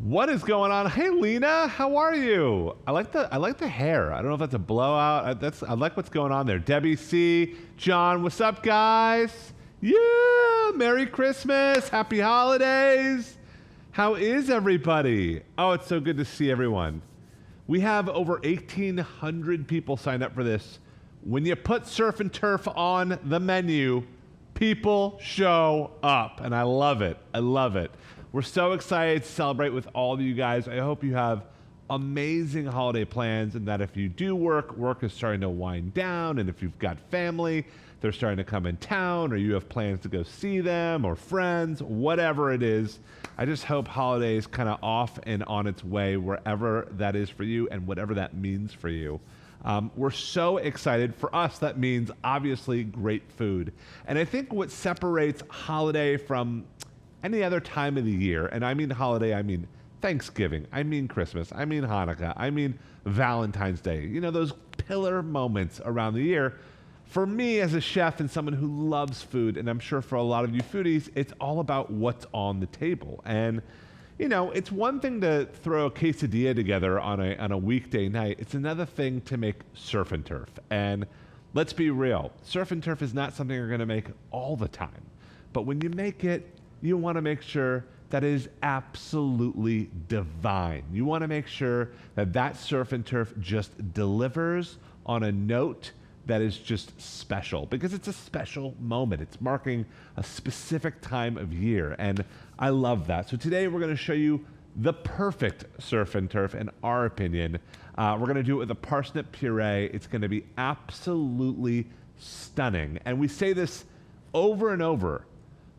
What is going on? Hey, Lena, how are you? I like the hair. I don't know if that's a blowout. I like what's going on there. Debbie C, John, what's up, guys? Yeah, Merry Christmas, Happy Holidays. How is everybody? Oh, it's so good to see everyone. We have over 1,800 people signed up for this. When you put surf and turf on the menu, people show up, and I love it. I love it. We're so excited to celebrate with all of you guys. I hope you have amazing holiday plans, and that if you do work is starting to wind down, and if you've got family, they're starting to come in town, or you have plans to go see them, or friends, whatever it is. I just hope holidays kind of off and on its way wherever that is for you and whatever that means for you. We're so excited. For us, that means obviously great food. And I think what separates holiday from any other time of the year, and I mean holiday, I mean Thanksgiving, I mean Christmas, I mean Hanukkah, I mean Valentine's Day, you know, those pillar moments around the year. For me as a chef and someone who loves food, and I'm sure for a lot of you foodies, it's all about what's on the table. And you know, it's one thing to throw a quesadilla together on a weekday night. It's another thing to make surf and turf. And let's be real, surf and turf is not something you're gonna make all the time. But when you make it, you wanna make sure that it is absolutely divine. You wanna make sure that that surf and turf just delivers on a note that is just special, because it's a special moment. It's marking a specific time of year, and I love that. So today we're gonna show you the perfect surf and turf, in our opinion. We're gonna do it with a parsnip puree. It's gonna be absolutely stunning. And we say this over and over,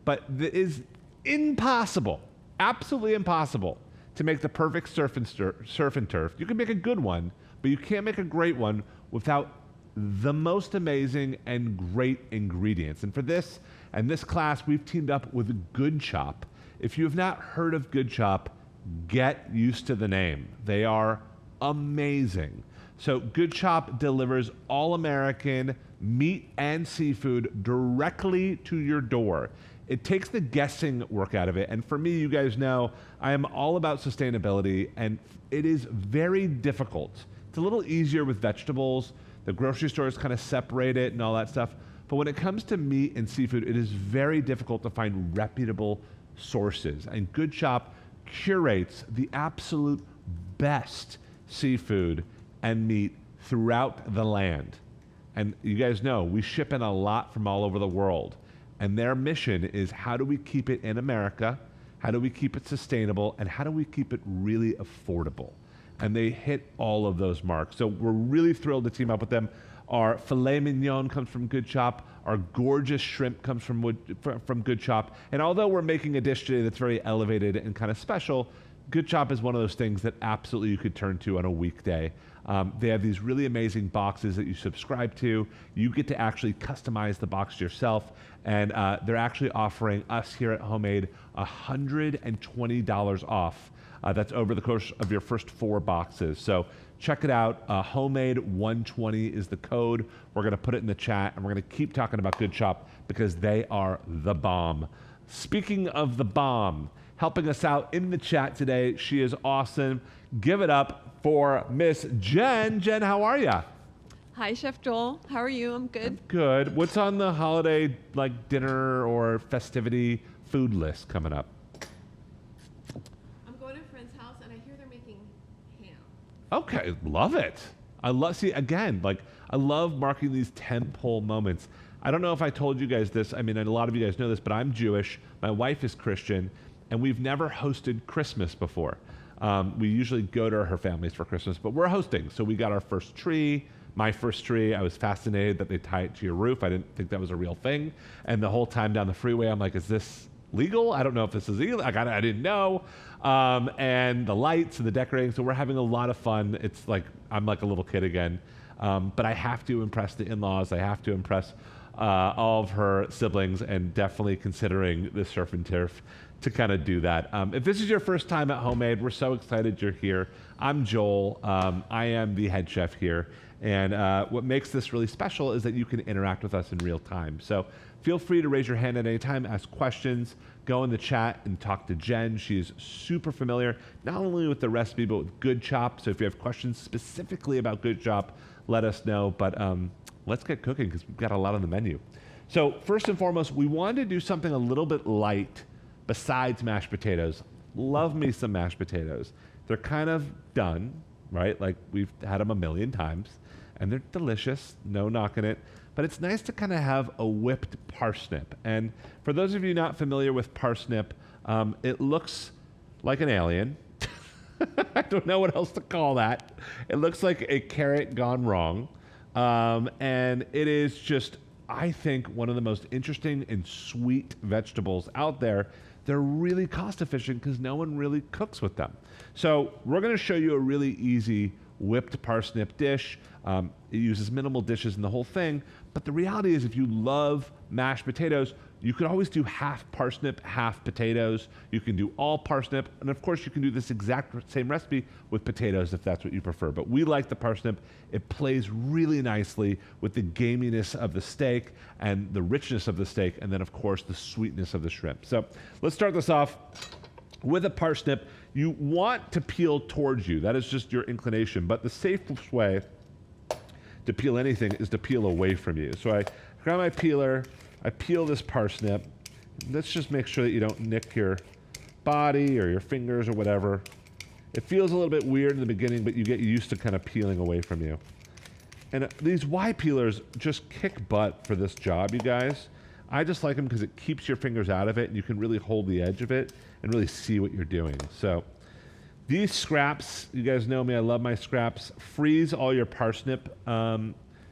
but it is impossible, absolutely impossible, to make the perfect surf and turf. You can make a good one, but you can't make a great one without the most amazing and great ingredients. And for this and this class, we've teamed up with Good Chop. If you have not heard of Good Chop, get used to the name. They are amazing. So Good Chop delivers all-American meat and seafood directly to your door. It takes the guessing work out of it. And for me, you guys know, I am all about sustainability, and it is very difficult. It's a little easier with vegetables. The grocery stores kind of separate it and all that stuff. But when it comes to meat and seafood, it is very difficult to find reputable sources. And Good Chop curates the absolute best seafood and meat throughout the land. And you guys know, we ship in a lot from all over the world. And their mission is, how do we keep it in America? How do we keep it sustainable? And how do we keep it really affordable? And they hit all of those marks. So we're really thrilled to team up with them. Our filet mignon comes from Good Chop. Our gorgeous shrimp comes from Good Chop. And although we're making a dish today that's very elevated and kind of special, Good Chop is one of those things that absolutely you could turn to on a weekday. They have these really amazing boxes that you subscribe to. You get to actually customize the box yourself. And they're actually offering us here at Homemade $120 off. That's over the course of your first 4 boxes. So check it out. Homemade 120 is the code. We're gonna put it in the chat, and we're gonna keep talking about Good Chop because they are the bomb. Speaking of the bomb, helping us out in the chat today, she is awesome. Give it up for Miss Jen. Jen, how are ya? Hi, Chef Joel. How are you? I'm good. Good. What's on the holiday dinner or festivity food list coming up? Okay, love it. I love marking these tentpole moments. I don't know if I told you guys this. I mean, a lot of you guys know this, but I'm Jewish. My wife is Christian, and we've never hosted Christmas before. We usually go to her family's for Christmas, but we're hosting. So we got our first tree, my first tree. I was fascinated that they tie it to your roof. I didn't think that was a real thing. And the whole time down the freeway, I'm like, is this legal? I don't know if this is legal. I didn't know. And the lights and the decorating. So we're having a lot of fun. It's like, I'm like a little kid again. But I have to impress the in-laws. I have to impress all of her siblings, and definitely considering the surf and turf to kind of do that. If this is your first time at Homemade, we're so excited you're here. I'm Joel. I am the head chef here. And what makes this really special is that you can interact with us in real time. So Feel free to raise your hand at any time, ask questions, go in the chat and talk to Jen. She is super familiar, not only with the recipe, but with Good Chop. So if you have questions specifically about Good Chop, let us know. But let's get cooking because we've got a lot on the menu. So first and foremost, we wanted to do something a little bit light besides mashed potatoes. Love me some mashed potatoes. They're kind of done, right? Like we've had them a million times and they're delicious, no knocking it. But it's nice to kind of have a whipped parsnip. And for those of you not familiar with parsnip, it looks like an alien. I don't know what else to call that. It looks like a carrot gone wrong. And it is just, I think, one of the most interesting and sweet vegetables out there. They're really cost efficient because no one really cooks with them. So we're going to show you a really easy whipped parsnip dish. It uses minimal dishes in the whole thing. But the reality is if you love mashed potatoes, you could always do half parsnip, half potatoes. You can do all parsnip. And of course, you can do this exact same recipe with potatoes if that's what you prefer. But we like the parsnip. It plays really nicely with the gaminess of the steak and the richness of the steak. And then, of course, the sweetness of the shrimp. So let's start this off with a parsnip. You want to peel towards you. That is just your inclination. But the safest way to peel anything is to peel away from you. So I grab my peeler, I peel this parsnip. Let's just make sure that you don't nick your body or your fingers or whatever. It feels a little bit weird in the beginning, but you get used to kind of peeling away from you. And these Y peelers just kick butt for this job, you guys. I just like them because it keeps your fingers out of it and you can really hold the edge of it and really see what you're doing. So these scraps, you guys know me, I love my scraps. Freeze all your parsnip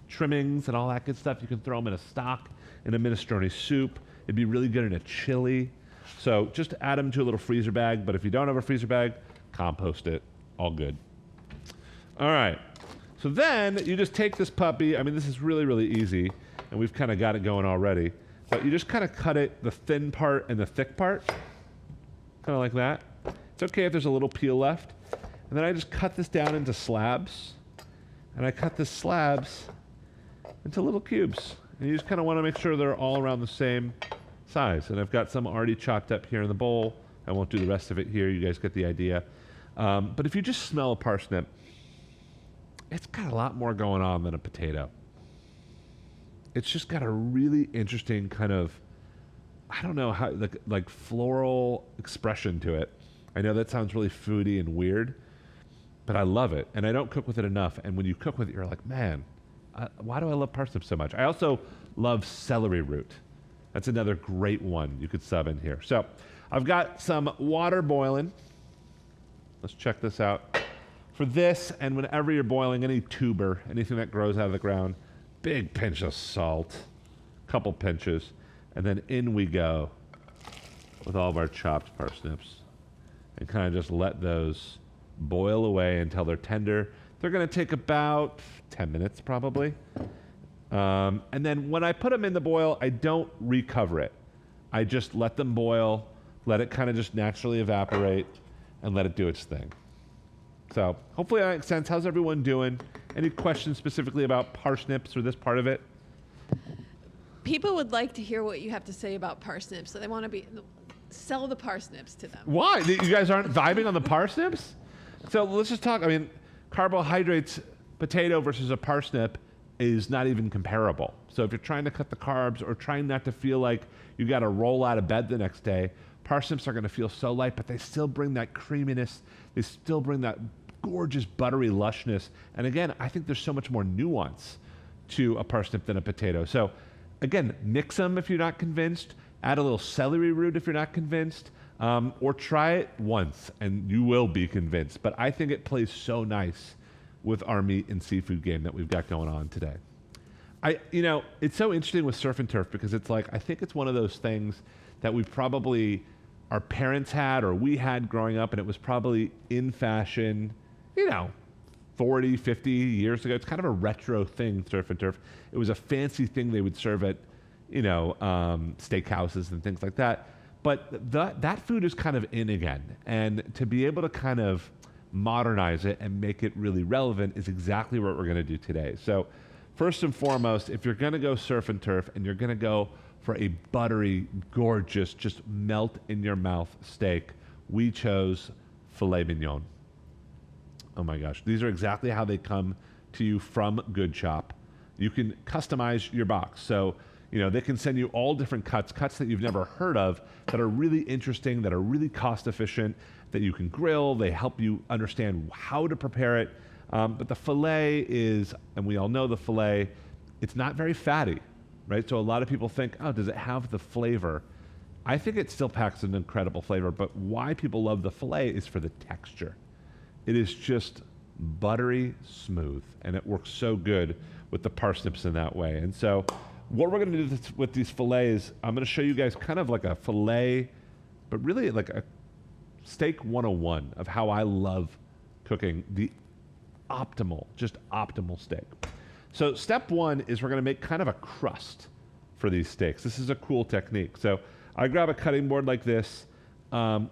trimmings and all that good stuff. You can throw them in a stock, in a minestrone soup. It'd be really good in a chili. So just add them to a little freezer bag, but if you don't have a freezer bag, compost it, all good. All right, so then you just take this puppy. I mean, this is really, really easy, and we've kind of got it going already. But you just kind of cut it, the thin part and the thick part, kind of like that. It's okay if there's a little peel left. And then I just cut this down into slabs. And I cut the slabs into little cubes. And you just kind of want to make sure they're all around the same size. And I've got some already chopped up here in the bowl. I won't do the rest of it here. You guys get the idea. But if you just smell a parsnip, it's got a lot more going on than a potato. It's just got a really interesting kind of, I don't know, how like floral expression to it. I know that sounds really foodie and weird, but I love it. And I don't cook with it enough. And when you cook with it, you're like, man, why do I love parsnips so much? I also love celery root. That's another great one you could sub in here. So I've got some water boiling. Let's check this out. For this, and whenever you're boiling any tuber, anything that grows out of the ground, big pinch of salt, couple pinches, and then in we go with all of our chopped parsnips. And kind of just let those boil away until they're tender. They're going to take about 10 minutes probably. And then when I put them in the boil, I don't recover it. I just let them boil, let it kind of just naturally evaporate, and let it do its thing. So hopefully that makes sense. How's everyone doing? Any questions specifically about parsnips or this part of it? People would like to hear what you have to say about parsnips, so they want to sell the parsnips to them. Why? You guys aren't vibing on the parsnips? So let's just talk. I mean, carbohydrates, potato versus a parsnip is not even comparable. So if you're trying to cut the carbs or trying not to feel like you got to roll out of bed the next day, parsnips are going to feel so light, but they still bring that creaminess. They still bring that gorgeous buttery lushness. And again, I think there's so much more nuance to a parsnip than a potato. So again, mix them if you're not convinced. Add a little celery root if you're not convinced, or try it once and you will be convinced. But I think it plays so nice with our meat and seafood game that we've got going on today. It's so interesting with surf and turf because it's like, I think it's one of those things that we probably, our parents had or we had growing up, and it was probably in fashion, 40, 50 years ago. It's kind of a retro thing, surf and turf. It was a fancy thing they would serve at steakhouses and things like that. But that food is kind of in again. And to be able to kind of modernize it and make it really relevant is exactly what we're going to do today. So first and foremost, if you're going to go surf and turf and you're going to go for a buttery, gorgeous, just melt in your mouth steak, we chose filet mignon. Oh my gosh, these are exactly how they come to you from Good Chop. You can customize your box. So, you know, they can send you all different cuts that you've never heard of, that are really interesting, that are really cost efficient, that you can grill. They help you understand how to prepare it. But the filet is, and we all know the filet, it's not very fatty, right? So a lot of people think, oh, does it have the flavor? I think it still packs an incredible flavor, but why people love the filet is for the texture. It is just buttery smooth, and it works so good with the parsnips in that way. And so what we're gonna do with these fillets, I'm gonna show you guys kind of like a filet, but really like a steak 101 of how I love cooking the optimal, just optimal steak. So step one is we're gonna make kind of a crust for these steaks. This is a cool technique. So I grab a cutting board like this.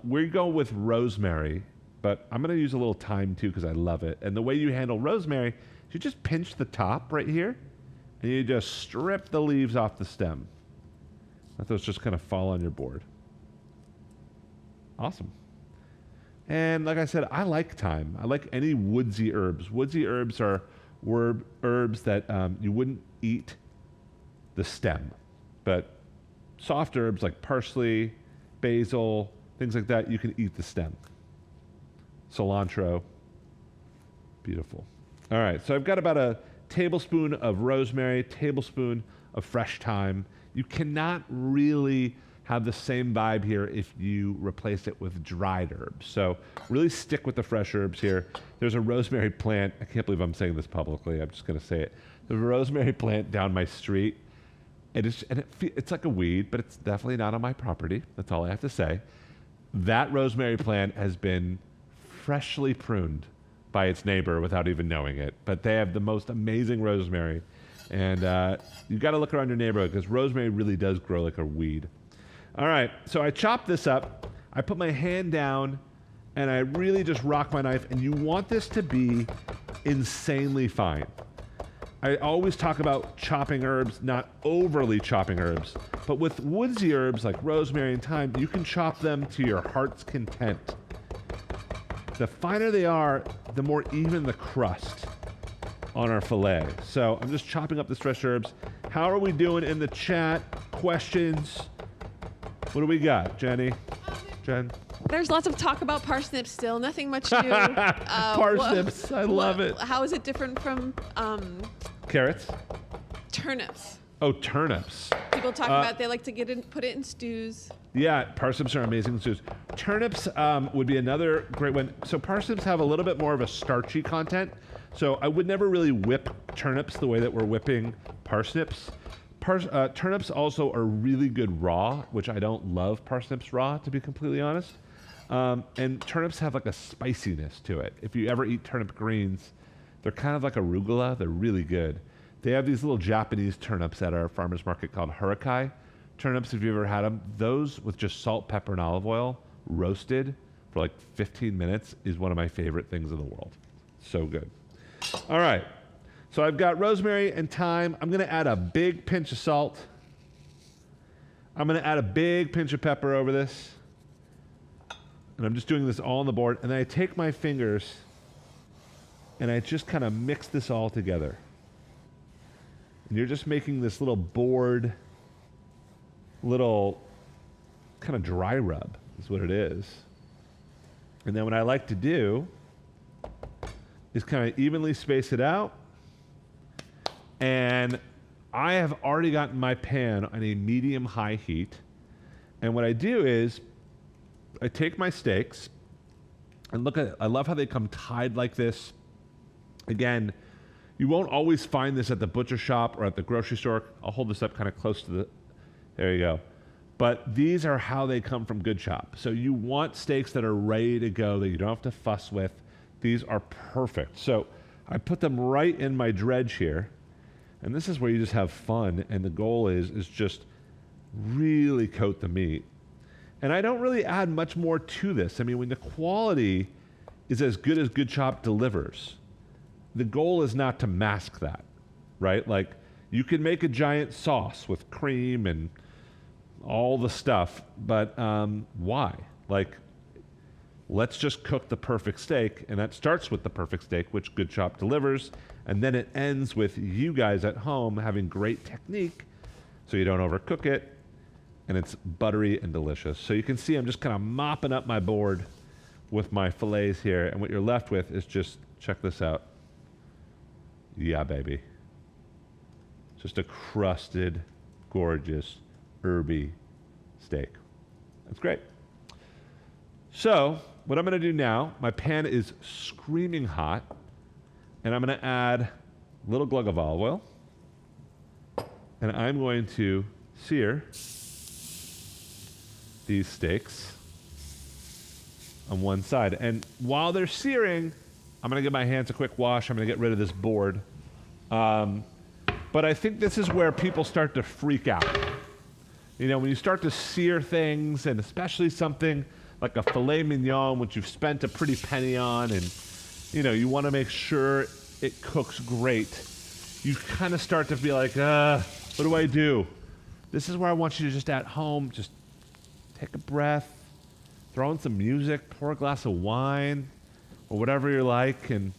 We go with rosemary, but I'm gonna use a little thyme too because I love it. And the way you handle rosemary is you just pinch the top right here and you just strip the leaves off the stem. Let those just kind of fall on your board. Awesome. And like I said, I like thyme. I like any woodsy herbs. Woodsy herbs are herbs that you wouldn't eat the stem, but soft herbs like parsley, basil, things like that, you can eat the stem. Cilantro, beautiful. All right, so I've got about a tablespoon of rosemary, tablespoon of fresh thyme. You cannot really have the same vibe here if you replace it with dried herbs. So really stick with the fresh herbs here. There's a rosemary plant. I can't believe I'm saying this publicly. I'm just going to say it. There's a rosemary plant down my street. It's like a weed, but it's definitely not on my property. That's all I have to say. That rosemary plant has been freshly pruned by its neighbor without even knowing it. But they have the most amazing rosemary. And you got to look around your neighborhood because rosemary really does grow like a weed. All right, so I chop this up. I put my hand down and I really just rock my knife. And you want this to be insanely fine. I always talk about chopping herbs, not overly chopping herbs. But with woodsy herbs like rosemary and thyme, you can chop them to your heart's content. The finer they are, the more even the crust on our filet. So I'm just chopping up the fresh herbs. How are we doing in the chat? Questions? What do we got, Jenny? Jen? There's lots of talk about parsnips still. Nothing much new. Parsnips, I love it. How is it different from Carrots? turnips? Oh, turnips. People talk about they like to put it in stews. Yeah, parsnips are amazing stews. Turnips would be another great one. So parsnips have a little bit more of a starchy content. So I would never really whip turnips the way that we're whipping parsnips. Turnips also are really good raw, which I don't love parsnips raw, to be completely honest. And turnips have like a spiciness to it. If you ever eat turnip greens, they're kind of like arugula. They're really good. They have these little Japanese turnips at our farmer's market called hurakai turnips, if you've ever had them. Those with just salt, pepper, and olive oil, roasted for like 15 minutes, is one of my favorite things in the world. So good. All right. So I've got rosemary and thyme. I'm going to add a big pinch of salt. I'm going to add a big pinch of pepper over this. And I'm just doing this all on the board. And then I take my fingers and I just kind of mix this all together. And you're just making this little board, little kind of dry rub is what it is. And then what I like to do is kind of evenly space it out. And I have already gotten my pan on a medium-high heat. And what I do is I take my steaks and look at it. I love how they come tied like this. Again, you won't always find this at the butcher shop or at the grocery store. I'll hold this up kind of close to the, there you go. But these are how they come from Good Chop. So you want steaks that are ready to go, that you don't have to fuss with. These are perfect. So I put them right in my dredge here. And this is where you just have fun. And the goal is just really coat the meat. And I don't really add much more to this. I mean, when the quality is as good as Good Chop delivers, the goal is not to mask that, right? Like, you can make a giant sauce with cream and all the stuff. But why? Like, let's just cook the perfect steak, and that starts with the perfect steak, which Good Chop delivers, and then it ends with you guys at home having great technique so you don't overcook it, and it's buttery and delicious. So you can see I'm just kind of mopping up my board with my fillets here, and what you're left with is just, check this out. Yeah, baby. Just a crusted, gorgeous, herby steak. That's great. So what I'm going to do now, my pan is screaming hot, and I'm going to add a little glug of olive oil, and I'm going to sear these steaks on one side. And while they're searing, I'm going to give my hands a quick wash. I'm going to get rid of this board. But I think this is where people start to freak out. You know, when you start to sear things, and especially something like a filet mignon, which you've spent a pretty penny on, and, you know, you want to make sure it cooks great, you kind of start to be like, what do I do? This is where I want you to just at home, just take a breath, throw in some music, pour a glass of wine, or whatever you like, and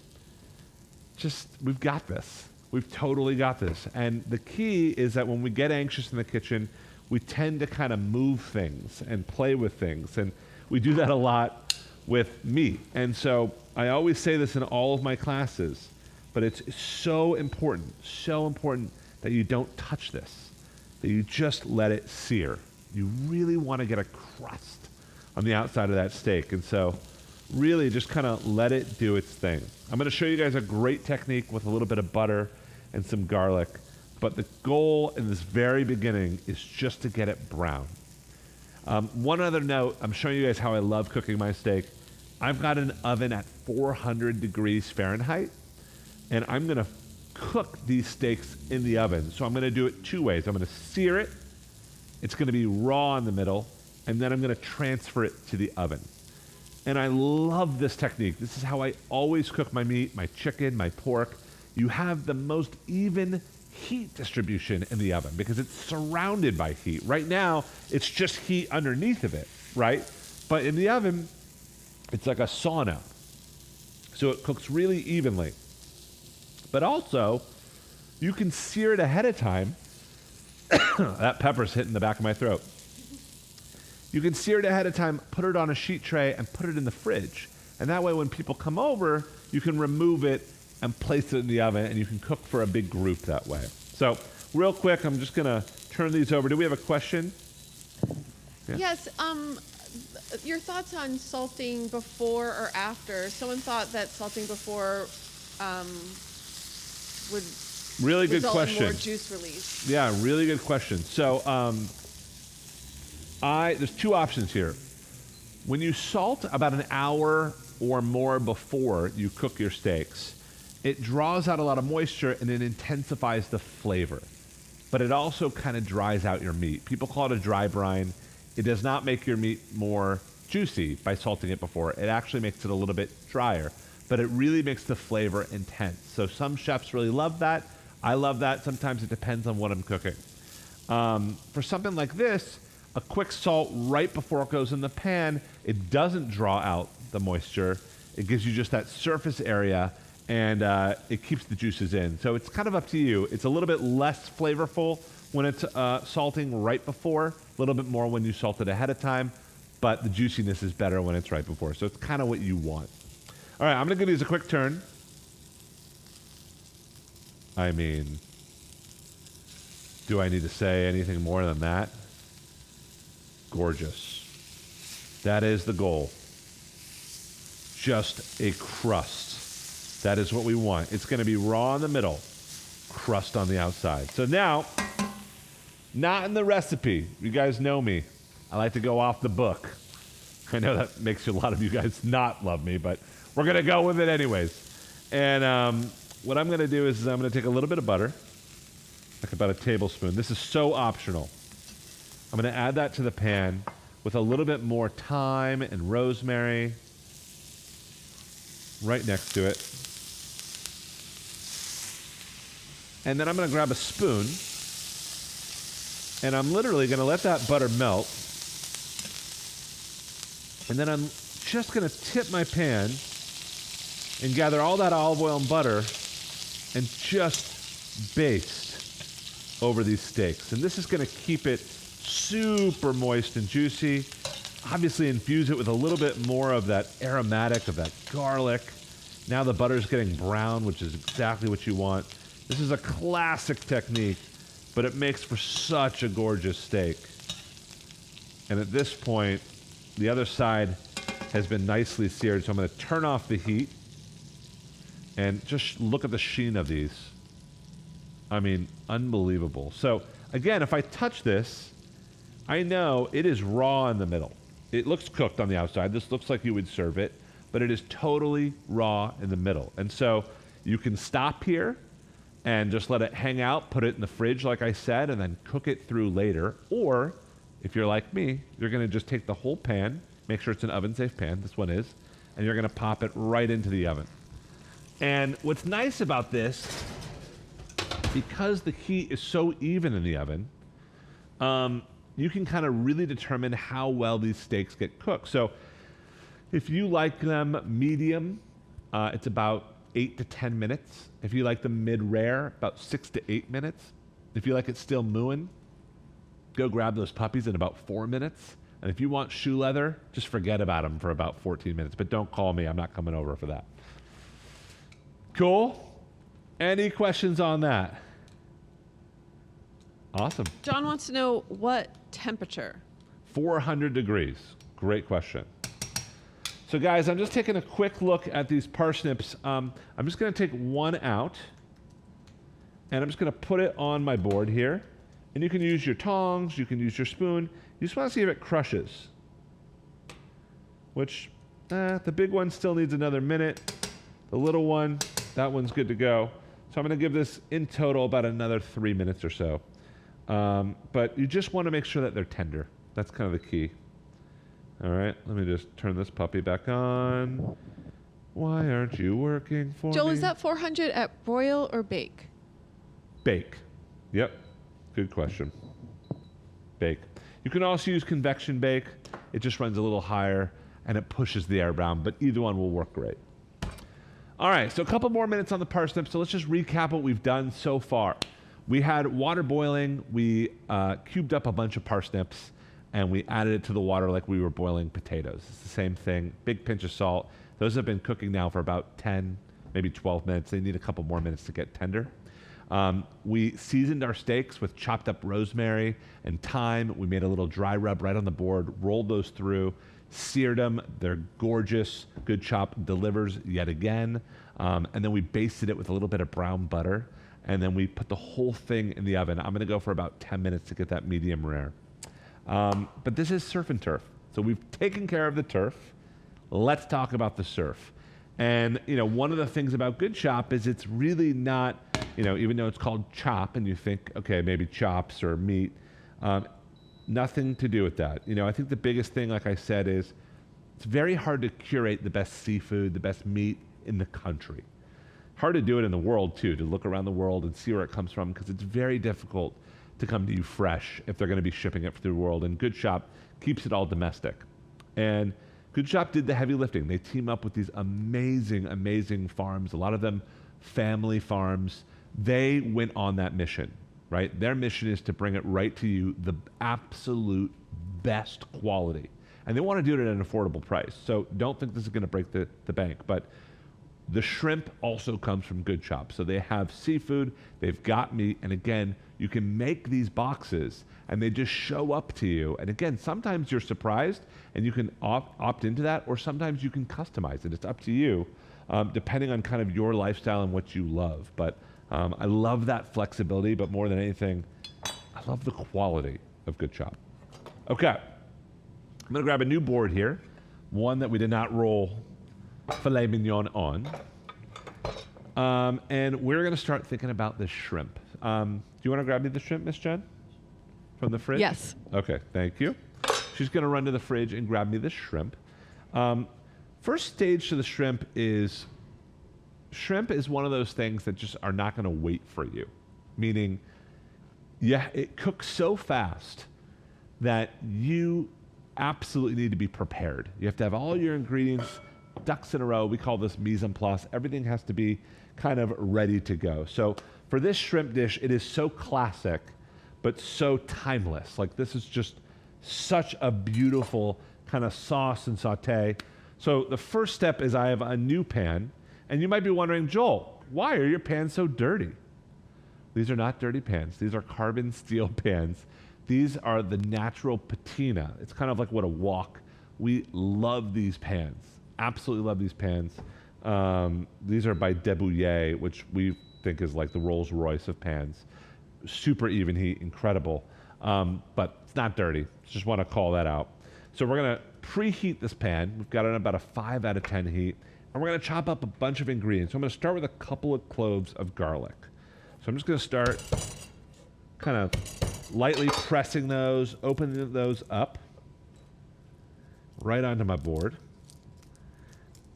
just, we've got this. We've totally got this. And the key is that when we get anxious in the kitchen, we tend to kind of move things and play with things. And we do that a lot with meat. And so I always say this in all of my classes, but it's so important that you don't touch this, that you just let it sear. You really want to get a crust on the outside of that steak. And so really just kind of let it do its thing. I'm going to show you guys a great technique with a little bit of butter and some garlic, but the goal in this very beginning is just to get it brown. One other note, I'm showing you guys how I love cooking my steak. I've got an oven at 400 degrees Fahrenheit, and I'm going to cook these steaks in the oven. So I'm going to do it two ways. I'm going to sear it. It's going to be raw in the middle, and then I'm going to transfer it to the oven. And I love this technique. This is how I always cook my meat, my chicken, my pork. You have the most even heat distribution in the oven because it's surrounded by heat. Right now, it's just heat underneath of it, right? But in the oven, it's like a sauna. So it cooks really evenly. But also, you can sear it ahead of time. That pepper's hitting the back of my throat. You can sear it ahead of time, put it on a sheet tray, and put it in the fridge. And that way, when people come over, you can remove it and place it in the oven, and you can cook for a big group that way. So, real quick, I'm just going to turn these over. Do we have a question? Yeah? Yes. Your thoughts on salting before or after? Someone thought that salting before would really good result question. in more juice release. Yeah, really good question. So, there's two options here. When you salt about an hour or more before you cook your steaks, it draws out a lot of moisture and it intensifies the flavor. But it also kind of dries out your meat. People call it a dry brine. It does not make your meat more juicy by salting it before. It actually makes it a little bit drier, but it really makes the flavor intense. So some chefs really love that. I love that. Sometimes it depends on what I'm cooking. For something like this, a quick salt right before it goes in the pan, it doesn't draw out the moisture. It gives you just that surface area, and it keeps the juices in. So it's kind of up to you. It's a little bit less flavorful when it's salting right before, a little bit more when you salt it ahead of time, but the juiciness is better when it's right before. So it's kind of what you want. All right, I'm going to give these a quick turn. I mean, do I need to say anything more than that? Gorgeous. That is the goal. Just a crust. That is what we want. It's going to be raw in the middle, crust on the outside. So now, not in the recipe. You guys know me. I like to go off the book. I know that makes a lot of you guys not love me, but we're going to go with it anyways. And what I'm going to do is I'm going to take a little bit of butter, like about a tablespoon. This is so optional. I'm going to add that to the pan with a little bit more thyme and rosemary right next to it. And then I'm going to grab a spoon And I'm literally going to let that butter melt. And then I'm just going to tip my pan and gather all that olive oil and butter and just baste over these steaks. And this is going to keep it super moist and juicy. Obviously infuse it with a little bit more of that aromatic, of that garlic. Now the butter's getting brown, which is exactly what you want. This is a classic technique, but it makes for such a gorgeous steak. And at this point, the other side has been nicely seared, so I'm going to turn off the heat and just look at the sheen of these. I mean, unbelievable. So again, if I touch this, I know it is raw in the middle. It looks cooked on the outside. This looks like you would serve it, but it is totally raw in the middle. And so you can stop here and just let it hang out, put it in the fridge, like I said, and then cook it through later. Or if you're like me, you're going to just take the whole pan, make sure it's an oven-safe pan, this one is, and you're going to pop it right into the oven. And what's nice about this, because the heat is so even in the oven, you can kind of really determine how well these steaks get cooked. So if you like them medium, it's about 8 to 10 minutes. If you like them mid-rare, about 6 to 8 minutes. If you like it still mooing, go grab those puppies in about 4 minutes. And if you want shoe leather, just forget about them for about 14 minutes. But don't call me. I'm not coming over for that. Cool? Any questions on that? Awesome. John wants to know what temperature. 400 degrees. Great question. So guys, I'm just taking a quick look at these parsnips. I'm just going to take one out, and I'm just going to put it on my board here. And you can use your tongs, you can use your spoon. You just want to see if it crushes. Which, the big one still needs another minute. The little one, that one's good to go. So I'm going to give this in total about another 3 minutes or so. But you just want to make sure that they're tender. That's kind of the key. All right, let me just turn this puppy back on. Why aren't you working for me? Joel, is that 400 at broil or bake? Bake. Yep. Good question. Bake. You can also use convection bake. It just runs a little higher and it pushes the air down, but either one will work great. All right, so a couple more minutes on the parsnips. So let's just recap what we've done so far. We had water boiling. We cubed up a bunch of parsnips and we added it to the water like we were boiling potatoes. It's the same thing. Big pinch of salt. Those have been cooking now for about 10, maybe 12 minutes. They need a couple more minutes to get tender. We seasoned our steaks with chopped up rosemary and thyme. We made a little dry rub right on the board, rolled those through, seared them. They're gorgeous. Good Chop delivers yet again. And then we basted it with a little bit of brown butter. And then we put the whole thing in the oven. I'm going to go for about 10 minutes to get that medium rare. But this is surf and turf. So we've taken care of the turf. Let's talk about the surf. And, you know, one of the things about Good Chop is it's really not, you know, even though it's called chop and you think, okay, maybe chops or meat, nothing to do with that. You know, I think the biggest thing, like I said, is it's very hard to curate the best seafood, the best meat in the country. Hard to do it in the world, too, to look around the world and see where it comes from, because it's very difficult to come to you fresh if they're going to be shipping it through the world. And Good Chop keeps it all domestic. And Good Chop did the heavy lifting. They team up with these amazing, amazing farms, a lot of them family farms. They went on that mission, right? Their mission is to bring it right to you, the absolute best quality. And they want to do it at an affordable price. So don't think this is going to break the bank. But the shrimp also comes from Good Chop. So they have seafood, they've got meat, and again, you can make these boxes and they just show up to you. And again, sometimes you're surprised and you can opt into that, or sometimes you can customize it. It's up to you, depending on kind of your lifestyle and what you love. But I love that flexibility, but more than anything, I love the quality of Good Chop. Okay, I'm gonna grab a new board here, one that we did not roll filet mignon on. And we're gonna start thinking about this shrimp. Do you wanna grab me the shrimp, Miss Jen? From the fridge? Yes. Okay, thank you. She's gonna run to the fridge and grab me the shrimp. First stage to the shrimp is one of those things that just are not gonna wait for you. Meaning, Yeah, it cooks so fast that you absolutely need to be prepared. You have to have all your ingredients ducks in a row. We call this mise en place. Everything has to be kind of ready to go. So for this shrimp dish, it is so classic, but so timeless. Like this is just such a beautiful kind of sauce and saute. So the first step is I have a new pan, and you might be wondering, Joel, why are your pans so dirty? These are not dirty pans. These are carbon steel pans. These are the natural patina. It's kind of like what a wok. We love these pans. Absolutely love these pans. These are by Debouillet, which we think is like the Rolls Royce of pans. Super even heat, incredible. But it's not dirty. Just want to call that out. So we're going to preheat this pan. We've got it at about a 5 out of 10 heat. And we're going to chop up a bunch of ingredients. So I'm going to start with a couple of cloves of garlic. So I'm just going to start kind of lightly pressing those, opening those up right onto my board.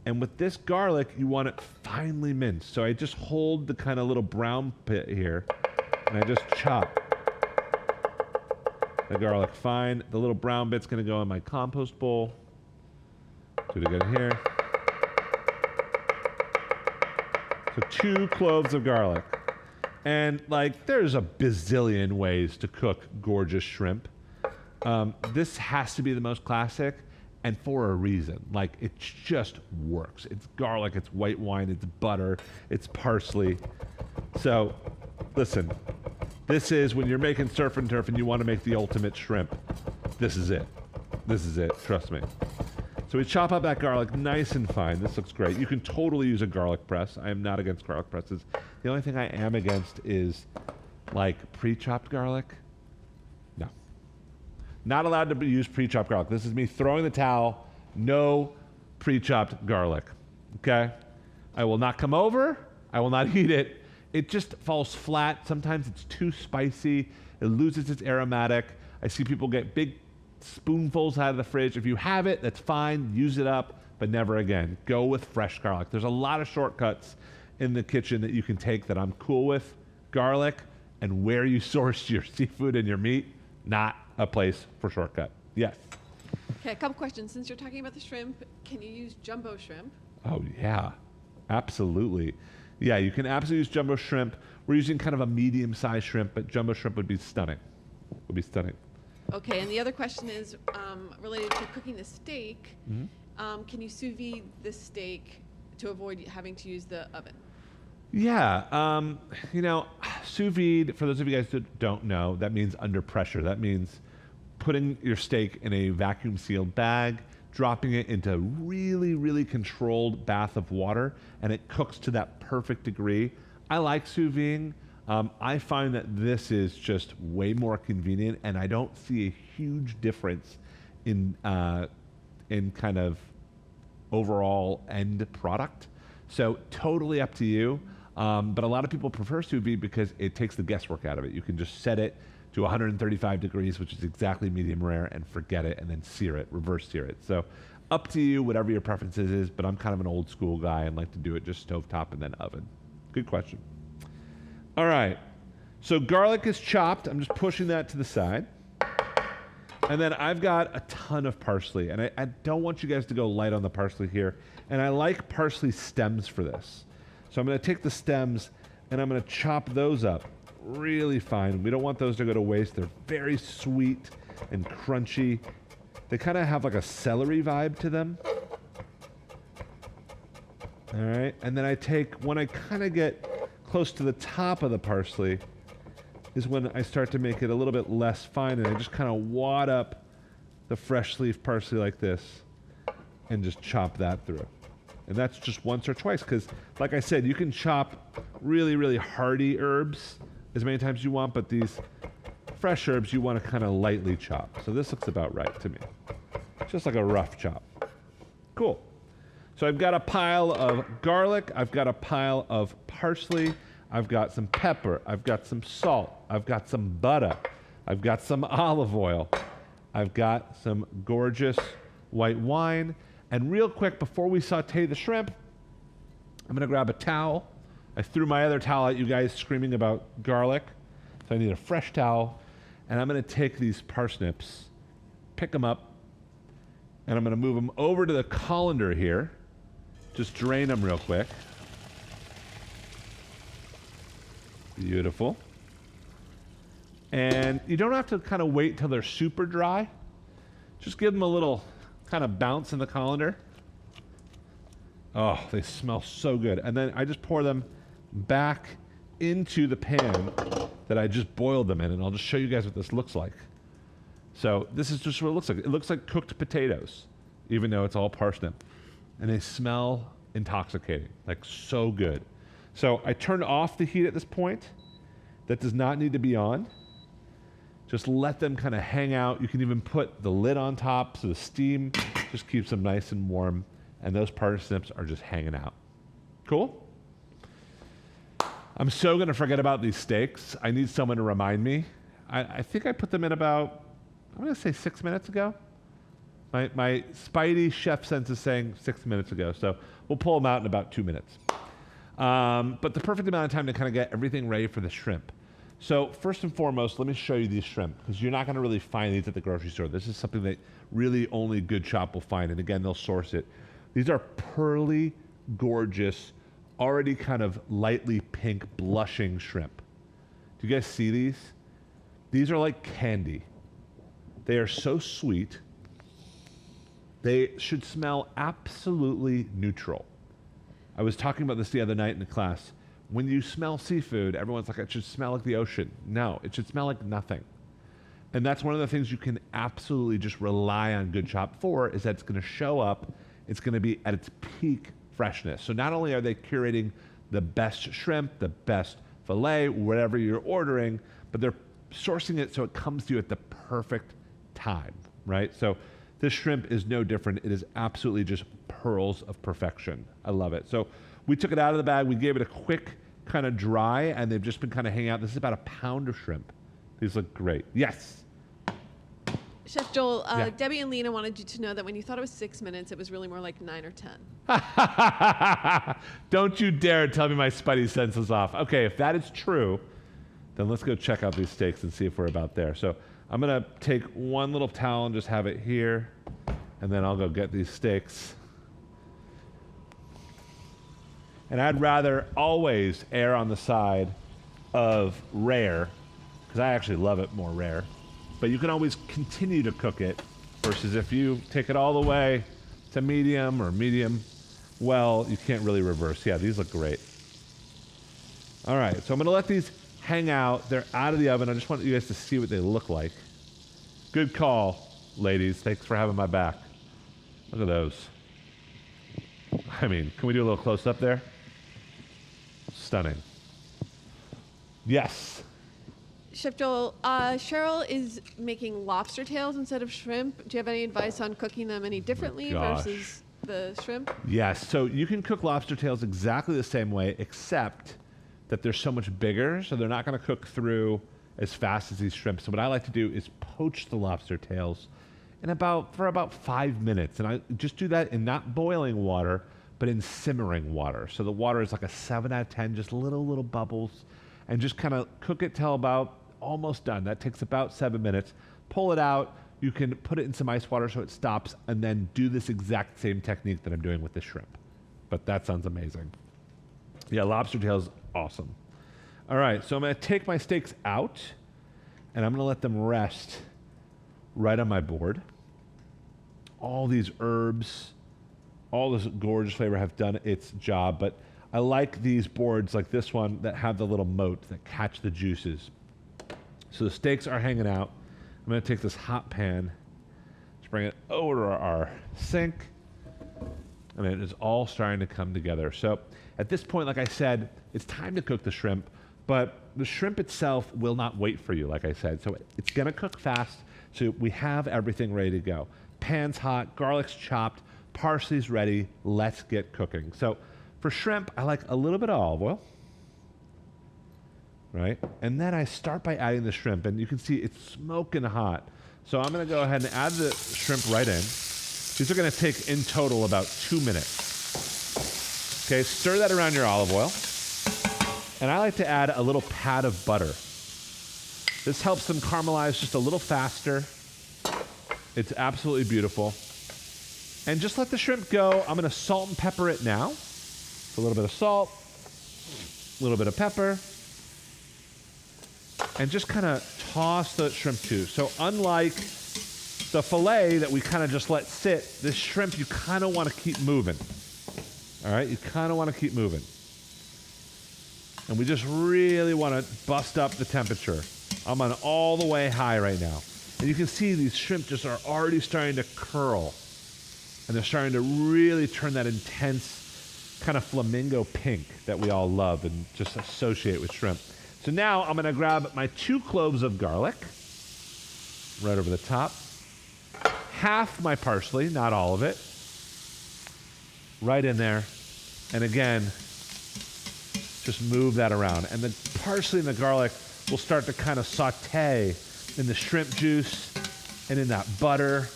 And with this garlic, you want it finely minced. So I just hold the kind of little brown bit here, and I just chop the garlic fine. The little brown bit's going to go in my compost bowl. Do it again here. So 2 cloves of garlic. And like, there's a bazillion ways to cook gorgeous shrimp. This has to be the most classic, and for a reason. Like, it just works. It's garlic, it's white wine, it's butter, it's parsley. So, listen, this is when you're making surf and turf and you want to make the ultimate shrimp. This is it. This is it, trust me. So we chop up that garlic nice and fine. This looks great. You can totally use a garlic press. I am not against garlic presses. The only thing I am against is like pre-chopped garlic. No. Not allowed to use pre-chopped garlic. This is me throwing the towel. No pre-chopped garlic. Okay? I will not come over. I will not eat it. It just falls flat. Sometimes it's too spicy. It loses its aromatic. I see people get big spoonfuls out of the fridge. If you have it, that's fine. Use it up, but never again. Go with fresh garlic. There's a lot of shortcuts in the kitchen that you can take that I'm cool with. Garlic and where you source your seafood and your meat, not a place for shortcut. Yes. Okay, a couple questions. Since you're talking about the shrimp, can you use jumbo shrimp? Oh, yeah. Absolutely. Yeah, you can absolutely use jumbo shrimp. We're using kind of a medium-sized shrimp, but jumbo shrimp would be stunning. Would be stunning. Okay, and the other question is related to cooking the steak. Mm-hmm. Can you sous vide the steak to avoid having to use the oven? Yeah, you know, sous vide, for those of you guys that don't know, that means under pressure. That means putting your steak in a vacuum sealed bag, dropping it into a really, really controlled bath of water, and it cooks to that perfect degree. I like sous videing. I find that this is just way more convenient, and I don't see a huge difference in kind of overall end product. So totally up to you. But a lot of people prefer sous vide because it takes the guesswork out of it. You can just set it to 135 degrees, which is exactly medium rare, and forget it, and then sear it, reverse sear it. So up to you, whatever your preferences is, but I'm kind of an old school guy and like to do it just stovetop and then oven. Good question. All right, so garlic is chopped. I'm just pushing that to the side. And then I've got a ton of parsley, and I don't want you guys to go light on the parsley here. And I like parsley stems for this. So I'm gonna take the stems and I'm gonna chop those up really fine. We don't want those to go to waste. They're very sweet and crunchy. They kind of have like a celery vibe to them. All right, and then I take, when I kind of get close to the top of the parsley, is when I start to make it a little bit less fine, and I just kind of wad up the fresh leaf parsley like this and just chop that through. And that's just once or twice, because like I said, you can chop really, really hearty herbs as many times as you want, but these fresh herbs you want to kind of lightly chop. So this looks about right to me. Just like a rough chop. Cool. So I've got a pile of garlic, I've got a pile of parsley, I've got some pepper, I've got some salt, I've got some butter, I've got some olive oil, I've got some gorgeous white wine, and real quick before we saute the shrimp, I'm gonna grab a towel. I threw my other towel at you guys screaming about garlic. So I need a fresh towel, and I'm going to take these parsnips, pick them up, and I'm going to move them over to the colander here. Just drain them real quick. Beautiful. And you don't have to kind of wait till they're super dry. Just give them a little kind of bounce in the colander. Oh, they smell so good. And then I just pour them back into the pan that I just boiled them in, and I'll just show you guys what this looks like. So this is just what it looks like. It looks like cooked potatoes, even though it's all parsnip. And they smell intoxicating, like so good. So I turned off the heat at this point. That does not need to be on. Just let them kind of hang out. You can even put the lid on top so the steam just keeps them nice and warm. And those parsnips are just hanging out. Cool? I'm so going to forget about these steaks. I need someone to remind me. I think I put them in about, I'm going to say 6 minutes ago. My Spidey chef sense is saying 6 minutes ago. So we'll pull them out in about 2 minutes. But the perfect amount of time to kind of get everything ready for the shrimp. So first and foremost, let me show you these shrimp, because you're not going to really find these at the grocery store. This is something that really only Good Shop will find. And again, they'll source it. These are pearly, gorgeous, already kind of lightly pink, blushing shrimp. Do you guys see these? These are like candy. They are so sweet. They should smell absolutely neutral. I was talking about this the other night in the class. When you smell seafood, everyone's like, it should smell like the ocean. No, it should smell like nothing. And that's one of the things you can absolutely just rely on Good Shop for, is that it's going to show up. It's going to be at its peak freshness. So not only are they curating the best shrimp, the best filet, whatever you're ordering, but they're sourcing it so it comes to you at the perfect time, right? So this shrimp is no different. It is absolutely just pearls of perfection. I love it. So we took it out of the bag. We gave it a quick kind of dry, and they've just been kind of hanging out. This is about a pound of shrimp. These look great. Yes. Chef Joel, Yeah. Debbie and Lena wanted you to know that when you thought it was 6 minutes, it was really more like 9 or 10. Don't you dare tell me my spidey sense is off. Okay, if that is true, then let's go check out these steaks and see if we're about there. So I'm going to take one little towel and just have it here, and then I'll go get these steaks. And I'd rather always err on the side of rare, because I actually love it more rare. But you can always continue to cook it, versus if you take it all the way to medium or medium well, you can't really reverse. Yeah, these look great. All right, so I'm going to let these hang out. They're out of the oven. I just want you guys to see what they look like. Good call, ladies. Thanks for having my back. Look at those. I mean, can we do a little close-up there? Stunning. Yes. Chef Joel, Cheryl is making lobster tails instead of shrimp. Do you have any advice on cooking them any differently versus the shrimp? Yes. So you can cook lobster tails exactly the same way, except that they're so much bigger, so they're not going to cook through as fast as these shrimp. So what I like to do is poach the lobster tails for about 5 minutes. And I just do that in not boiling water, but in simmering water. So the water is like a 7 out of 10, just little bubbles, and just kind of cook it till about almost done. That takes about 7 minutes. Pull it out. You can put it in some ice water so it stops, and then do this exact same technique that I'm doing with the shrimp. But that sounds amazing. Yeah, lobster tails, awesome. All right, so I'm going to take my steaks out, and I'm going to let them rest right on my board. All these herbs, all this gorgeous flavor have done its job, but I like these boards like this one that have the little moat that catch the juices. So the steaks are hanging out. I'm going to take this hot pan, just bring it over to our sink, and it is all starting to come together. So at this point, like I said, it's time to cook the shrimp, but the shrimp itself will not wait for you, like I said. So it's going to cook fast, so we have everything ready to go. Pan's hot, garlic's chopped, parsley's ready. Let's get cooking. So for shrimp, I like a little bit of olive oil, right? And then I start by adding the shrimp, and you can see it's smoking hot. So I'm going to go ahead and add the shrimp right in. These are going to take in total about 2 minutes. Okay, stir that around your olive oil. And I like to add a little pat of butter. This helps them caramelize just a little faster. It's absolutely beautiful. And just let the shrimp go. I'm going to salt and pepper it now. A little bit of salt, a little bit of pepper, and just kind of toss the shrimp too. So unlike the filet that we kind of just let sit, this shrimp you kind of want to keep moving. All right, you kind of want to keep moving. And we just really want to bust up the temperature. I'm on all the way high right now. And you can see these shrimp just are already starting to curl. And they're starting to really turn that intense kind of flamingo pink that we all love and just associate with shrimp. So now I'm going to grab my 2 cloves of garlic right over the top. Half my parsley, not all of it. Right in there. And again, just move that around. And the parsley and the garlic will start to kind of saute in the shrimp juice and in that butter.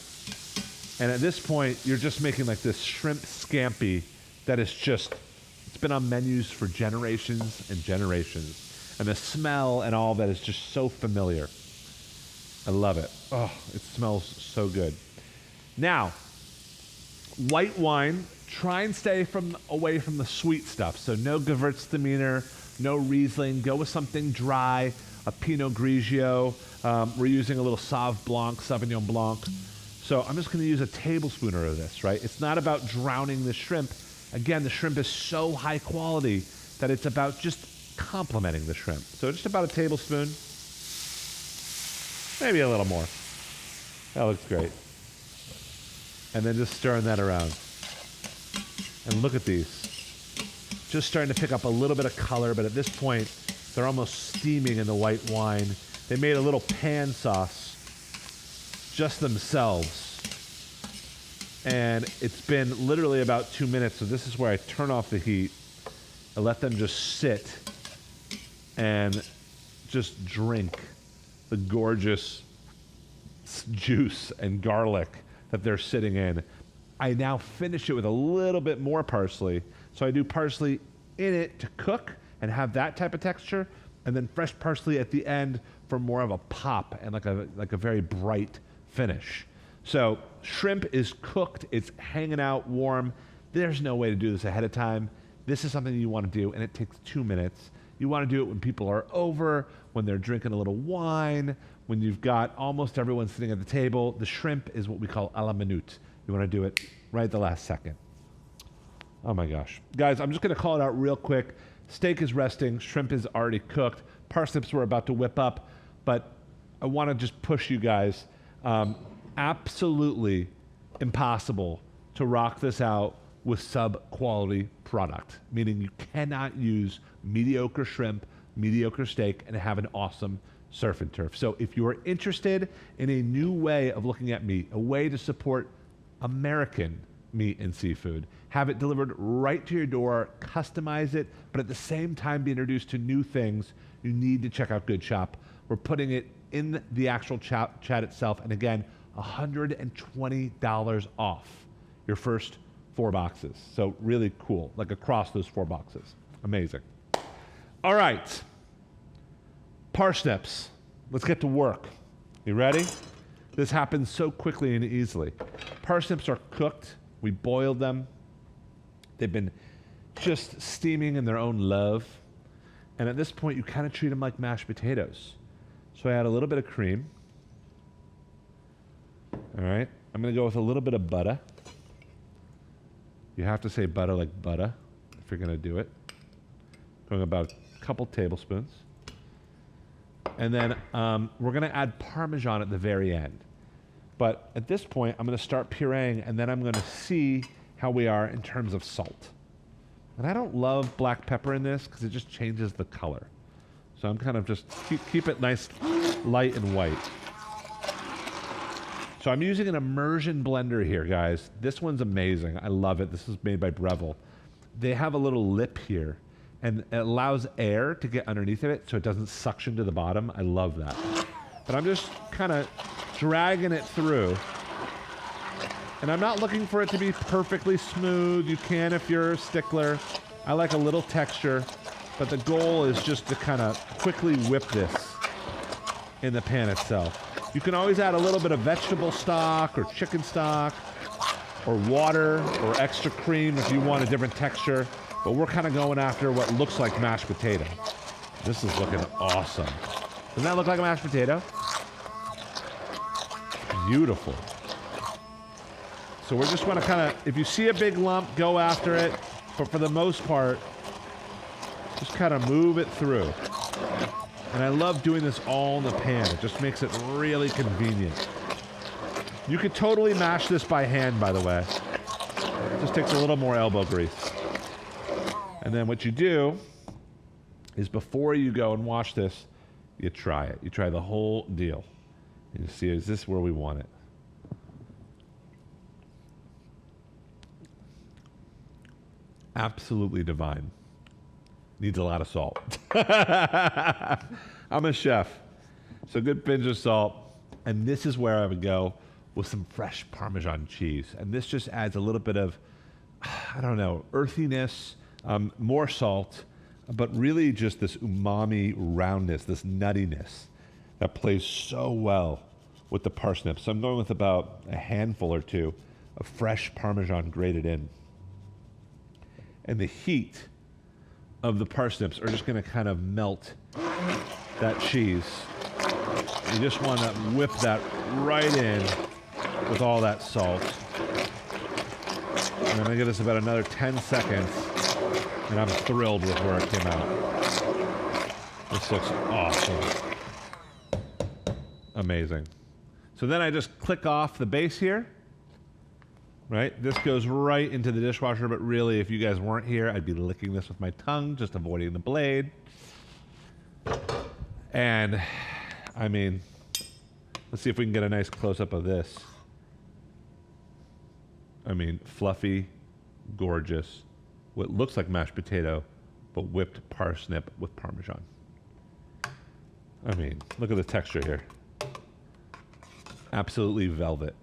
And at this point, you're just making like this shrimp scampi that is just, it's been on menus for generations and generations. And the smell and all that is just so familiar. I love it. Oh, it smells so good. Now, white wine, try and stay away from the sweet stuff. So no Gewürztraminer, no Riesling. Go with something dry, a Pinot Grigio. We're using a little Sauv Blanc, Sauvignon Blanc. So I'm just going to use a tablespoon of this, right? It's not about drowning the shrimp. Again, the shrimp is so high quality that it's about just complementing the shrimp. So just about a tablespoon, maybe a little more. That looks great. And then just stirring that around. And look at these. Just starting to pick up a little bit of color, but at this point, they're almost steaming in the white wine. They made a little pan sauce just themselves. And it's been literally about 2 minutes, so this is where I turn off the heat. I let them just sit and just drink the gorgeous juice and garlic that they're sitting in. I now finish it with a little bit more parsley. So I do parsley in it to cook and have that type of texture, and then fresh parsley at the end for more of a pop and like a very bright finish. So shrimp is cooked, it's hanging out warm. There's no way to do this ahead of time. This is something you want to do, and it takes 2 minutes. You want to do it when people are over, when they're drinking a little wine, when you've got almost everyone sitting at the table. The shrimp is what we call à la minute. You want to do it right at the last second. Oh my gosh. Guys, I'm just going to call it out real quick. Steak is resting, shrimp is already cooked, parsnips we're about to whip up, but I want to just push you guys. Absolutely impossible to rock this out with sub-quality product, meaning you cannot use mediocre shrimp, mediocre steak, and have an awesome surf and turf. So if you are interested in a new way of looking at meat, a way to support American meat and seafood, have it delivered right to your door, customize it, but at the same time be introduced to new things, you need to check out Good Shop. We're putting it in the actual chat itself, and again, $120 off your first 4 boxes. So really cool, like across those 4 boxes. Amazing. All right, parsnips. Let's get to work. You ready? This happens so quickly and easily. Parsnips are cooked. We boiled them. They've been just steaming in their own love. And at this point, you kind of treat them like mashed potatoes. So I add a little bit of cream. All right. I'm going to go with a little bit of butter. You have to say butter like butter if you're going to do it. Going about a couple tablespoons. And then we're going to add Parmesan at the very end. But at this point, I'm going to start pureeing, and then I'm going to see how we are in terms of salt. And I don't love black pepper in this because it just changes the color. So I'm kind of just keep it nice, light and white. So I'm using an immersion blender here, guys. This one's amazing. I love it. This is made by Breville. They have a little lip here, and it allows air to get underneath of it so it doesn't suction to the bottom. I love that. But I'm just kind of dragging it through. And I'm not looking for it to be perfectly smooth. You can if you're a stickler. I like a little texture, but the goal is just to kind of quickly whip this in the pan itself. You can always add a little bit of vegetable stock or chicken stock or water or extra cream if you want a different texture. But we're kind of going after what looks like mashed potato. This is looking awesome. Doesn't that look like a mashed potato? Beautiful. So we're just going to kind of, if you see a big lump, go after it. But for the most part, just kind of move it through. And I love doing this all in the pan. It just makes it really convenient. You could totally mash this by hand, by the way. It just takes a little more elbow grease. And then what you do is before you go and wash this, you try it. You try the whole deal. And you see, is this where we want it? Absolutely divine. Needs a lot of salt. I'm a chef. So good pinch of salt. And this is where I would go with some fresh Parmesan cheese. And this just adds a little bit of, I don't know, earthiness, more salt, but really just this umami roundness, this nuttiness that plays so well with the parsnips. So I'm going with about a handful or two of fresh Parmesan grated in. And the heat of the parsnips are just going to kind of melt that cheese. You just want to whip that right in with all that salt. And I'm going to give this about another 10 seconds, and I'm thrilled with where it came out. This looks awesome. Amazing. So then I just click off the base here. Right? This goes right into the dishwasher, but really, if you guys weren't here, I'd be licking this with my tongue, just avoiding the blade. And, I mean, let's see if we can get a nice close-up of this. I mean, fluffy, gorgeous, what looks like mashed potato, but whipped parsnip with Parmesan. I mean, look at the texture here. Absolutely velvet.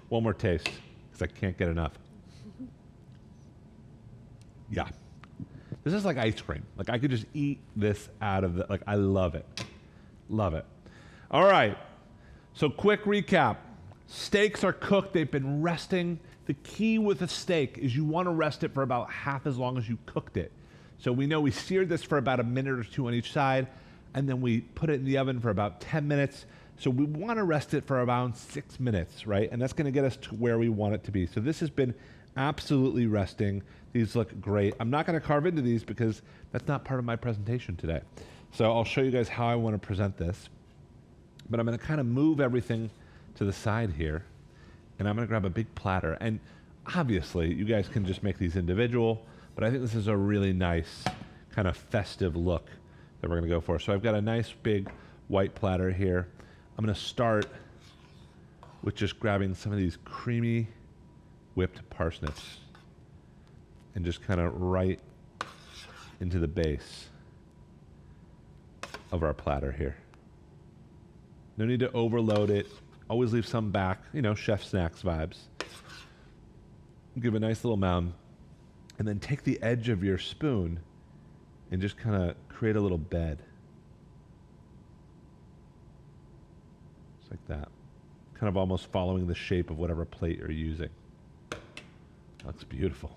One more taste, because I can't get enough. Yeah. This is like ice cream. Like, I could just eat this out of the, like, I love it. Love it. All right. So, quick recap. Steaks are cooked. They've been resting. The key with a steak is you want to rest it for about half as long as you cooked it. So, we know we seared this for about a minute or two on each side, and then we put it in the oven for about 10 minutes. So we want to rest it for around 6 minutes, right? And that's going to get us to where we want it to be. So this has been absolutely resting. These look great. I'm not going to carve into these because that's not part of my presentation today. So I'll show you guys how I want to present this. But I'm going to kind of move everything to the side here. And I'm going to grab a big platter. And obviously, you guys can just make these individual. But I think this is a really nice kind of festive look that we're going to go for. So I've got a nice big white platter here. I'm going to start with just grabbing some of these creamy whipped parsnips and just kind of right into the base of our platter here. No need to overload it. Always leave some back, you know, chef snacks vibes. Give a nice little mound. And then take the edge of your spoon and just kind of create a little bed. Like that. Kind of almost following the shape of whatever plate you're using. Looks beautiful.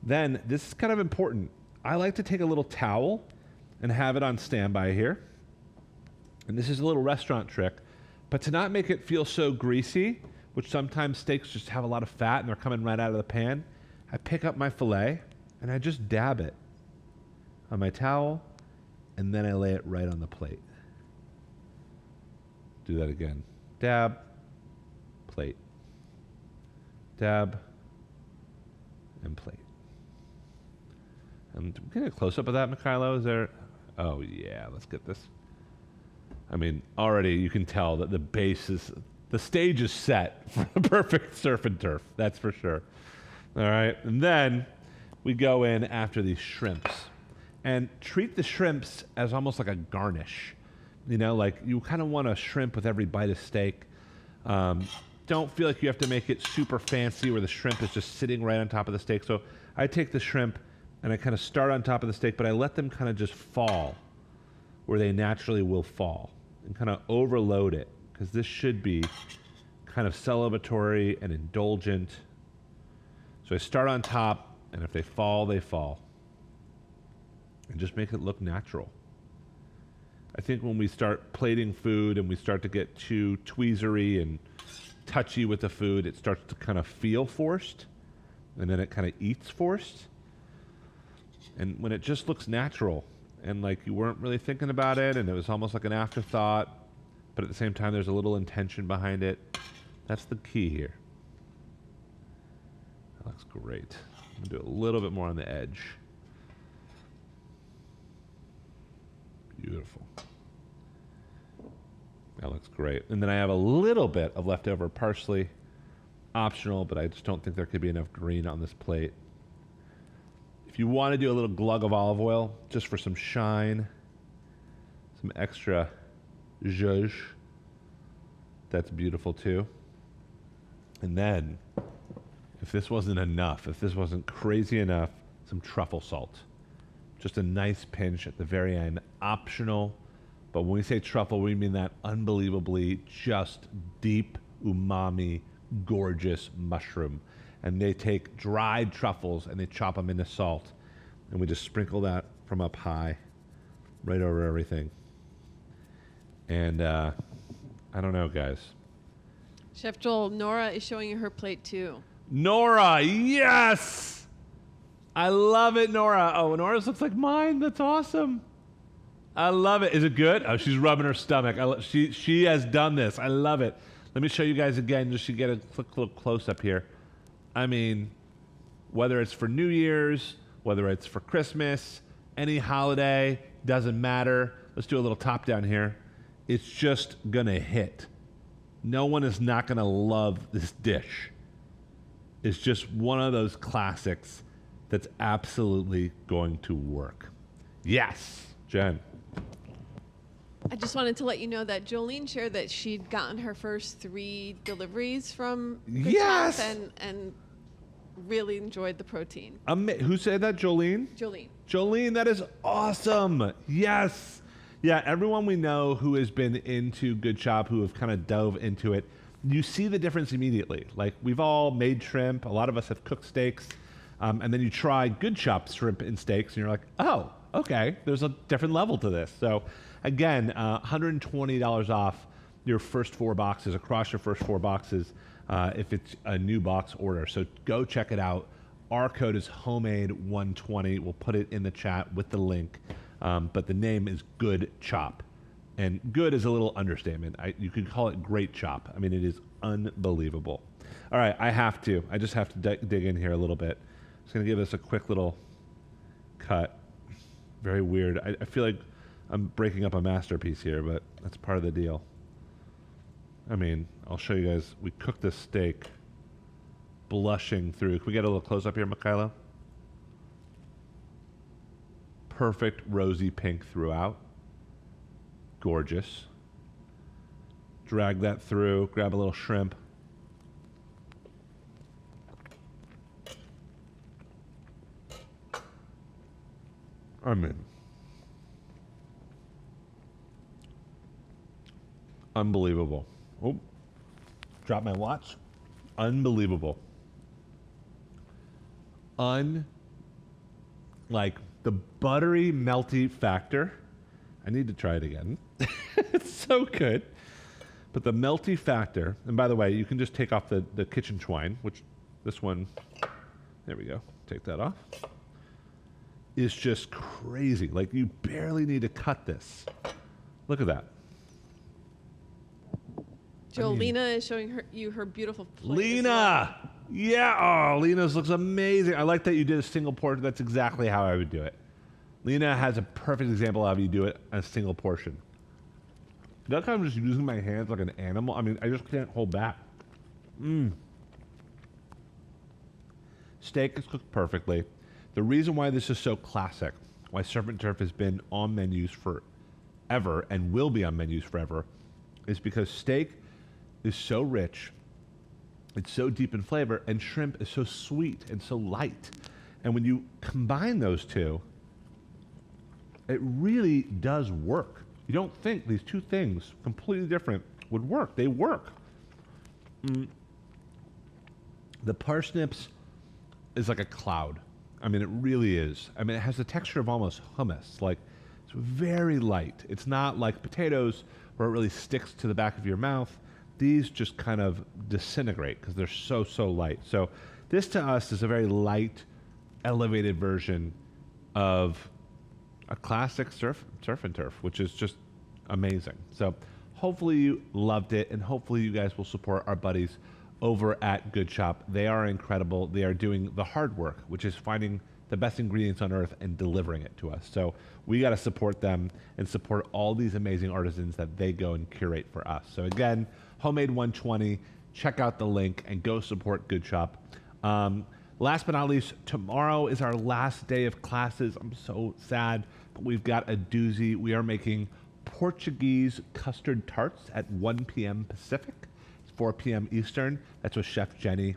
Then, this is kind of important. I like to take a little towel and have it on standby here. And this is a little restaurant trick. But to not make it feel so greasy, which sometimes steaks just have a lot of fat and they're coming right out of the pan, I pick up my filet and I just dab it on my towel and then I lay it right on the plate. Do that again. Dab, plate. Dab, and plate. And get a close-up of that, Mikhailo. Is there? Oh, yeah. Let's get this. I mean, already you can tell that the base is, the stage is set for a perfect surf and turf. That's for sure. All right. And then we go in after these shrimps. And treat the shrimps as almost like a garnish. You know, like you kind of want a shrimp with every bite of steak. Don't feel like you have to make it super fancy where the shrimp is just sitting right on top of the steak. So I take the shrimp and I kind of start on top of the steak, but I let them kind of just fall where they naturally will fall and kind of overload it, because this should be kind of celebratory and indulgent. So I start on top, and if they fall, they fall. And just make it look natural. I think when we start plating food and we start to get too tweezery and touchy with the food, it starts to kind of feel forced, and then it kind of eats forced. And when it just looks natural and like you weren't really thinking about it and it was almost like an afterthought, but at the same time there's a little intention behind it, that's the key here. That looks great. I'm going to do a little bit more on the edge. Beautiful. That looks great. And then I have a little bit of leftover parsley. Optional, but I just don't think there could be enough green on this plate. If you want to do a little glug of olive oil, just for some shine, some extra zhuzh, that's beautiful too. And then, if this wasn't enough, if this wasn't crazy enough, some truffle salt. Just a nice pinch at the very end, optional. But when we say truffle, we mean that unbelievably just deep umami, gorgeous mushroom. And they take dried truffles and they chop them into salt. And we just sprinkle that from up high, right over everything. And I don't know, guys. Chef Joel, Nora is showing you her plate too. Nora, yes! I love it, Nora. Oh, Nora's looks like mine. That's awesome. I love it. Is it good? Oh, she's rubbing her stomach. She has done this. I love it. Let me show you guys again just to get a quick little close-up here. I mean, whether it's for New Year's, whether it's for Christmas, any holiday, doesn't matter. Let's do a little top-down here. It's just going to hit. No one is not going to love this dish. It's just one of those classics that's absolutely going to work. Yes, Jen. I just wanted to let you know that Jolene shared that she'd gotten her first 3 deliveries from Good Yes! Chef and really enjoyed the protein. Who said that, Jolene? Jolene. Jolene, that is awesome. Yes. Yeah, everyone we know who has been into Good Chop, who have kind of dove into it, you see the difference immediately. Like, we've all made shrimp. A lot of us have cooked steaks. And then you try Good Chop shrimp and steaks, and you're like, oh, okay, there's a different level to this. So, again, $120 off your first 4 boxes, across your first 4 boxes, if it's a new box order. So go check it out. Our code is homemade120. We'll put it in the chat with the link. But the name is Good Chop. And good is a little understatement. You could call it Great Chop. I mean, it is unbelievable. All right, I just have to dig in here a little bit. Just going to give us a quick little cut. Very weird. I feel like I'm breaking up a masterpiece here, but that's part of the deal. I mean, I'll show you guys. We cooked this steak blushing through. Can we get a little close up here, Mikayla? Perfect rosy pink throughout. Gorgeous. Drag that through. Grab a little shrimp. I mean, unbelievable. Oh, drop my watch. Unbelievable. Like the buttery, melty factor. I need to try it again. It's so good. But the melty factor, and by the way, you can just take off the kitchen twine, which this one, there we go, take that off. Is just crazy. Like, you barely need to cut this. Look at that. Lena is showing you her beautiful plate. Lena! Yeah! Oh, Lena's looks amazing. I like that you did a single portion. That's exactly how I would do it. Lena has a perfect example of how you do it in a single portion. That kind of just using my hands like an animal. I mean, I just can't hold back. Steak is cooked perfectly. The reason why this is so classic, why Surf and Turf has been on menus forever and will be on menus forever, is because steak is so rich, it's so deep in flavor, and shrimp is so sweet and so light. And when you combine those two, it really does work. You don't think these two things, completely different, would work. They work. The parsnips is like a cloud. I mean, it really is. I mean, it has the texture of almost hummus. Like, it's very light. It's not like potatoes where it really sticks to the back of your mouth. These just kind of disintegrate because they're so, so light. So this to us is a very light, elevated version of a classic surf and turf, which is just amazing. So hopefully you loved it, and hopefully you guys will support our buddies over at Good Shop. They are incredible. They are doing the hard work, which is finding the best ingredients on earth and delivering it to us. So we got to support them and support all these amazing artisans that they go and curate for us. So again, Homemade 120, check out the link and go support Good Shop. Last but not least, tomorrow is our last day of classes. I'm so sad, but we've got a doozy. We are making Portuguese custard tarts at 1 p.m. Pacific. 4 p.m. Eastern. That's with Chef Jenny.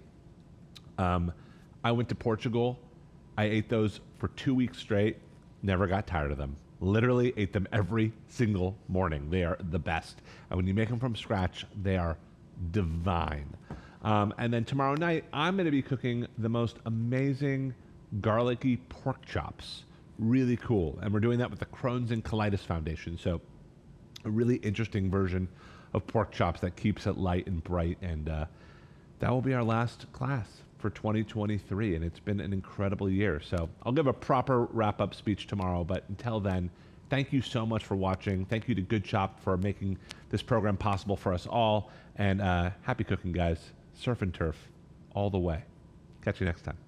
I went to Portugal. I ate those for 2 weeks straight. Never got tired of them. Literally ate them every single morning. They are the best. And when you make them from scratch, they are divine. And then tomorrow night, I'm going to be cooking the most amazing garlicky pork chops. Really cool. And we're doing that with the Crohn's and Colitis Foundation. So a really interesting version of pork chops that keeps it light and bright. And that will be our last class for 2023. And it's been an incredible year. So I'll give a proper wrap-up speech tomorrow. But until then, thank you so much for watching. Thank you to Good Shop for making this program possible for us all. And happy cooking, guys. Surf and turf all the way. Catch you next time.